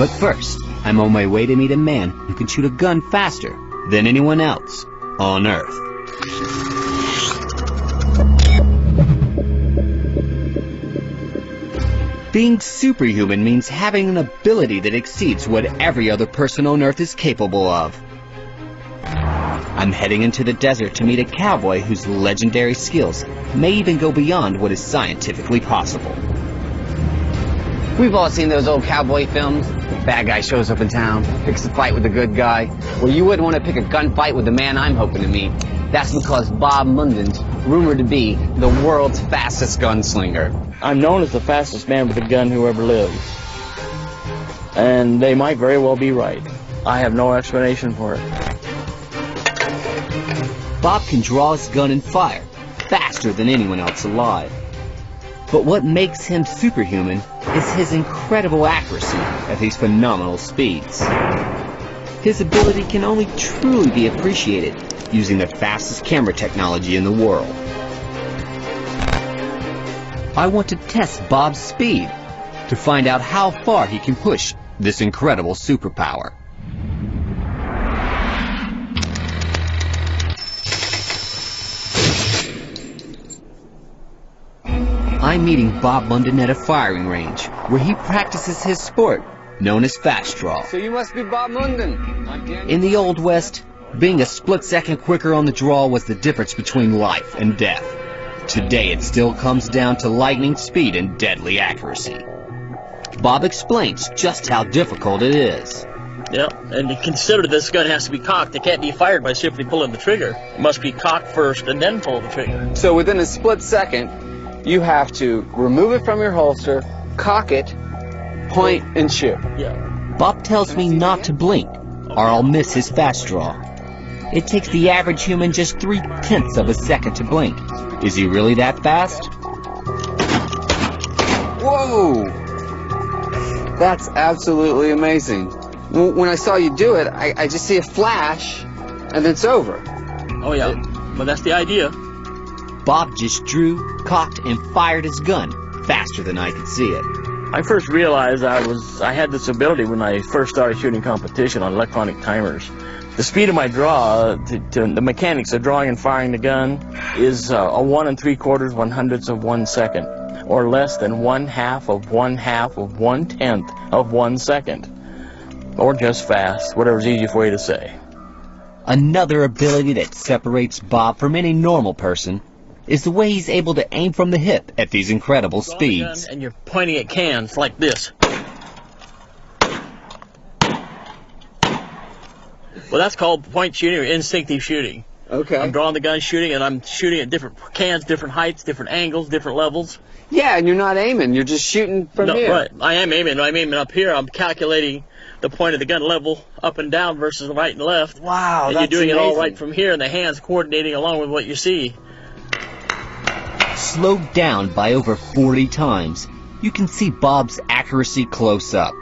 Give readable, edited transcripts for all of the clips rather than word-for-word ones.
But first, I'm on my way to meet a man who can shoot a gun faster than anyone else on Earth. Being superhuman means having an ability that exceeds what every other person on Earth is capable of. I'm heading into the desert to meet a cowboy whose legendary skills may even go beyond what is scientifically possible. We've all seen those old cowboy films. Bad guy shows up in town, picks a fight with a good guy. Well, you wouldn't want to pick a gunfight with the man I'm hoping to meet. That's because Bob Munden's rumored to be the world's fastest gunslinger. I'm known as the fastest man with a gun who ever lived. And they might very well be right. I have no explanation for it. Bob can draw his gun and fire faster than anyone else alive. But what makes him superhuman is his incredible accuracy at these phenomenal speeds. His ability can only truly be appreciated using the fastest camera technology in the world. I want to test Bob's speed to find out how far he can push this incredible superpower. I'm meeting Bob Munden at a firing range where he practices his sport known as fast draw. So you must be Bob Munden. In the Old West, being a split second quicker on the draw was the difference between life and death. Today it still comes down to lightning speed and deadly accuracy. Bob explains just how difficult it is. Yeah, and you consider this gun has to be cocked. It can't be fired by simply pulling the trigger. It must be cocked first and then pull the trigger. So within a split second, you have to remove it from your holster, cock it, point, and shoot. Yeah. Bob tells me not to blink, or I'll miss his fast draw. It takes the average human just 3/10 of a second to blink. Is he really that fast? Whoa! That's absolutely amazing. When I saw you do it, I just see a flash, and then it's over. Oh yeah, well that's the idea. Bob just drew, cocked, and fired his gun faster than I could see it. I first realized I had this ability when I first started shooting competition on electronic timers. The speed of my draw, the mechanics of drawing and firing the gun, is a 1 3/4 1/100th of 1 second, or less than 1/2 of 1/2 of 1/10 of 1 second, or just fast, whatever's easy for you to say. Another ability that separates Bob from any normal person is the way he's able to aim from the hip at these incredible speeds. And you're pointing at cans like this. Well, that's called point shooting or instinctive shooting. Okay. I'm drawing the gun, shooting, and I'm shooting at different cans, different heights, different angles, different levels. Yeah, and you're not aiming. You're just shooting from here. Right. I am aiming. I'm aiming up here. I'm calculating the point of the gun level up and down versus the right and left. Wow, and that's you're doing amazing. it all right from here, and the hands coordinating along with what you see. Slowed down by over 40 times, you can see Bob's accuracy close up.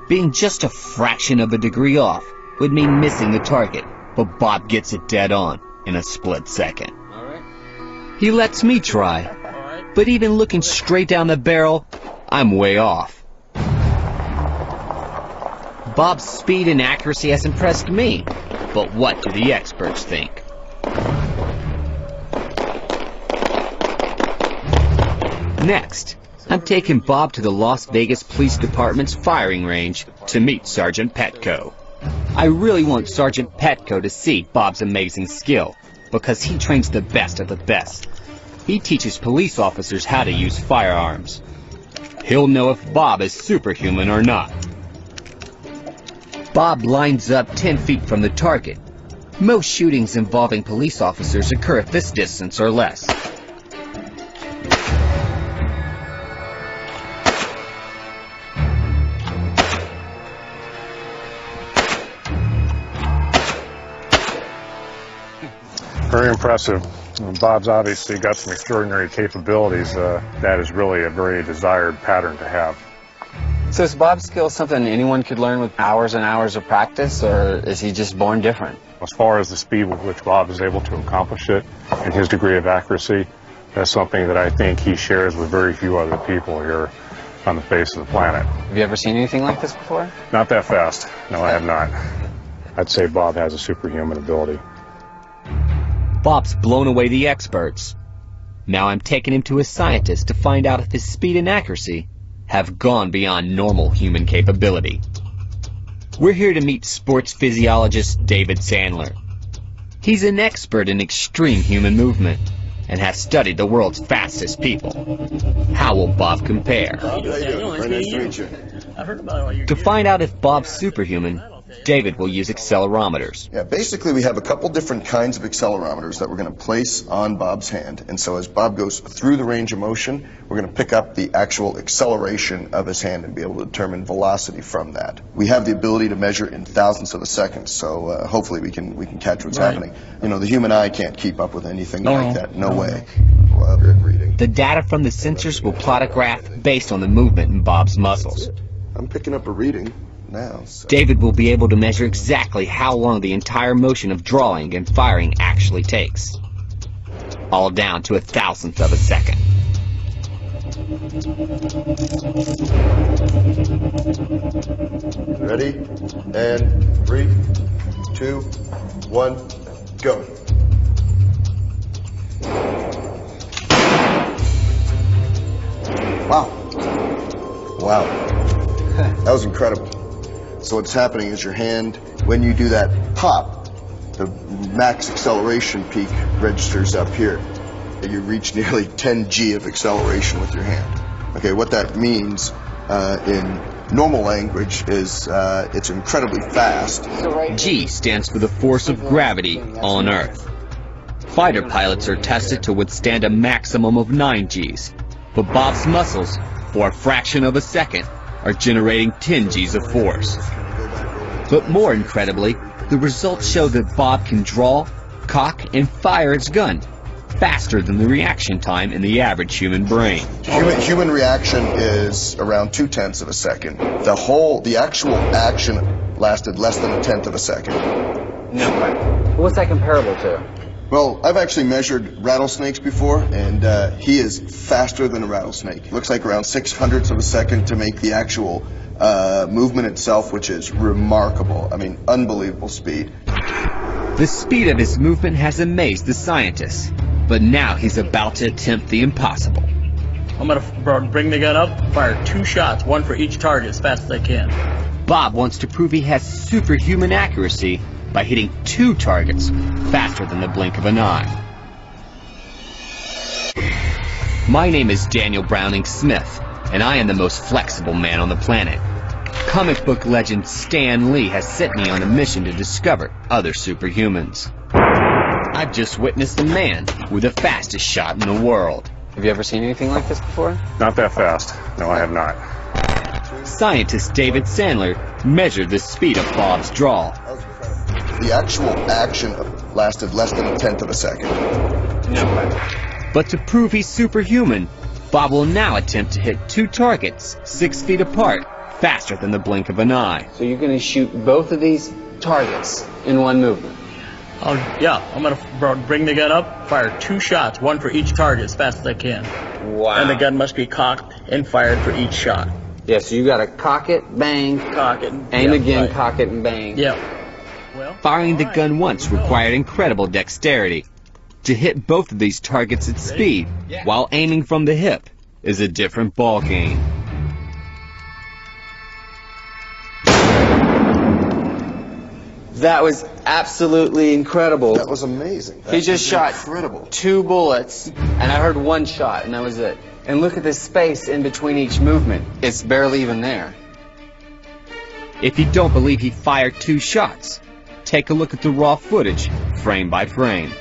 Being just a fraction of a degree off would mean missing the target, but Bob gets it dead on in a split second. All right. He lets me try, but even looking straight down the barrel, I'm way off. Bob's speed and accuracy has impressed me, but what do the experts think? Next, I'm taking Bob to the Las Vegas Police Department's firing range to meet Sergeant Petco. I really want Sergeant Petco to see Bob's amazing skill, because he trains the best of the best. He teaches police officers how to use firearms. He'll know if Bob is superhuman or not. Bob lines up 10 feet from the target. Most shootings involving police officers occur at this distance or less. Very impressive. Bob's obviously got some extraordinary capabilities. That is really a very desired pattern to have. So is Bob's skill something anyone could learn with hours and hours of practice, or is he just born different? As far as the speed with which Bob is able to accomplish it and his degree of accuracy, that's something that I think he shares with very few other people here. on the face of the planet. Have you ever seen anything like this before? Not that fast. No, I have not. I'd say Bob has a superhuman ability. Bob's blown away the experts. Now I'm taking him to a scientist to find out if his speed and accuracy have gone beyond normal human capability. We're here to meet sports physiologist David Sandler. He's an expert in extreme human movement and has studied the world's fastest people. How will Bob compare? How you doing? Very nice to meet you. I've heard about it. To find out if Bob's superhuman, David will use accelerometers. Yeah, basically we have a couple different kinds of accelerometers that we're going to place on Bob's hand. And so as Bob goes through the range of motion, we're going to pick up the actual acceleration of his hand and be able to determine velocity from that. We have the ability to measure in thousandths of a second, so hopefully we can catch what's happening. You know, the human eye can't keep up with anything like that. No way. Well, good reading. The data from the sensors will plot a graph based on the movement in Bob's muscles. I'm picking up a reading now. So. David will be able to measure exactly how long the entire motion of drawing and firing actually takes. All down to 1,000th of a second. Ready? And 3, 2, 1, go. Wow. Wow. That was incredible. So what's happening is your hand, when you do that pop, the max acceleration peak registers up here. And you reach nearly 10 G of acceleration with your hand. Okay, what that means in normal language is it's incredibly fast. G stands for the force of gravity on Earth. Fighter pilots are tested to withstand a maximum of 9 Gs, but Bob's muscles, for a fraction of a second, are generating 10 Gs of force. But more incredibly, the results show that Bob can draw, cock, and fire his gun faster than the reaction time in the average human brain. Human reaction is around 0.2 of a second. The actual action lasted less than 1/10 of a second. No way. What's that comparable to? Well, I've actually measured rattlesnakes before, and he is faster than a rattlesnake. Looks like around 600ths of a second to make the actual movement itself, which is remarkable. I mean, unbelievable speed. The speed of his movement has amazed the scientists, but now he's about to attempt the impossible. I'm gonna bring the gun up, fire 2 shots, 1 for each target as fast as I can. Bob wants to prove he has superhuman accuracy by hitting 2 targets faster than the blink of an eye. My name is Daniel Browning Smith, and I am the most flexible man on the planet. Comic book legend Stan Lee has sent me on a mission to discover other superhumans. I've just witnessed a man with the fastest shot in the world. Have you ever seen anything like this before? Not that fast. No, I have not. Scientist David Sandler measured the speed of Bob's draw. The actual action lasted less than 1/10 of a second. No way. But to prove he's superhuman, Bob will now attempt to hit 2 targets 6 feet apart faster than the blink of an eye. So you're going to shoot both of these targets in one movement? Yeah, I'm gonna bring the gun up, fire 2 shots, 1 for each target as fast as I can. Wow. And the gun must be cocked and fired for each shot. Yeah, so you got to cock it, bang, Cock it. aim yeah, again, right. cock it, and bang. Yeah. Well, Firing the gun once required incredible dexterity. To hit both of these targets at speed, while aiming from the hip, is a different ballgame. That was absolutely incredible. That was amazing. He just shot incredible. 2 bullets, and I heard 1 shot, and that was it. And look at the space in between each movement. It's barely even there. If you don't believe he fired 2 shots, take a look at the raw footage, frame by frame.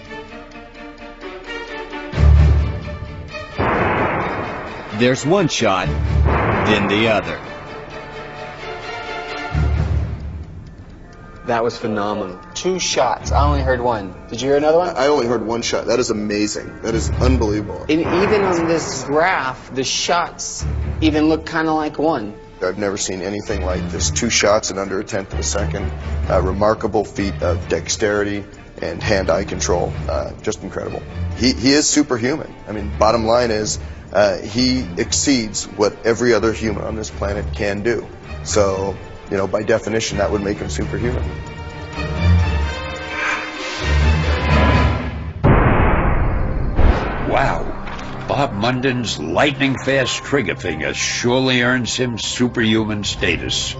There's one shot, then the other. That was phenomenal. 2 shots. I only heard 1. Did you hear another one? I only heard 1 shot. That is amazing. That is unbelievable. And even on this graph, the shots even look kind of like 1. I've never seen anything like this. 2 shots in under 1/10 of a second. A remarkable feat of dexterity and hand-eye control. Just incredible. He is superhuman. I mean, bottom line is, he exceeds what every other human on this planet can do. So, you know, by definition, that would make him superhuman. Wow. Bob Munden's lightning-fast trigger finger surely earns him superhuman status.